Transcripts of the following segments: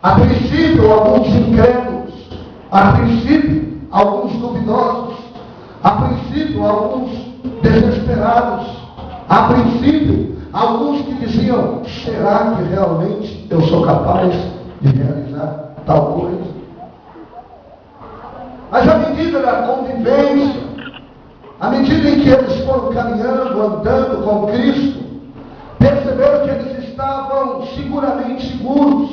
A princípio, alguns incrédulos. A princípio, alguns duvidosos. A princípio, alguns desesperados. A princípio, alguns que diziam: será que realmente eu sou capaz de realizar tal coisa? Mas à medida da convivência, à medida em que eles foram caminhando, andando com Cristo, perceberam que eles estavam seguramente seguros.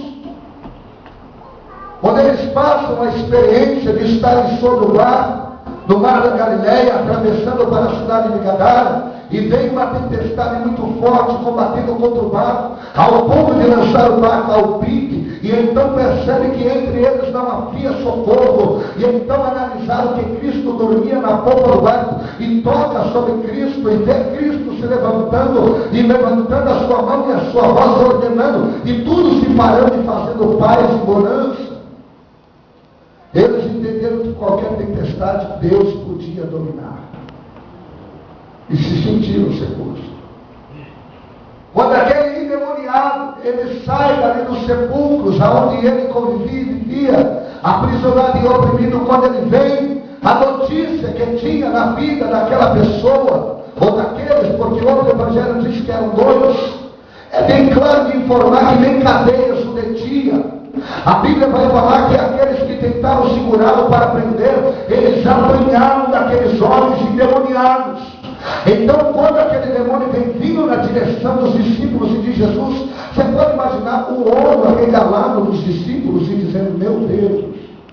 Quando eles passam a experiência de estarem sobre o mar, no mar da Galileia, atravessando para a cidade de Gadara, e veio uma tempestade muito forte, combatendo contra o barco, ao ponto de lançar o barco ao pique, e então percebe que entre eles não havia socorro, e então analisaram que Cristo dormia na polpa do barco, e toca sobre Cristo, e vê Cristo se levantando, e levantando a sua mão e a sua voz ordenando, e tudo se parando e fazendo paz e bonança. Eles entenderam que qualquer tempestade Deus podia dominar. E se sentiram seguros. Quando aquele endemoniado, ele sai dali dos sepulcros, aonde ele convivia e vivia, aprisionado e oprimido, quando ele vem, a notícia que tinha na vida daquela pessoa, ou daqueles, porque outro evangelho diz que eram dois, é bem claro de informar que nem cadeias o detinha. A Bíblia vai falar que aqueles que tentaram segurá-lo para prender, eles apanharam daqueles homens endemoniados. Então, quando aquele demônio vem vindo na direção dos discípulos e de Jesus, você pode imaginar o olho arregalado dos discípulos e dizendo: meu Deus,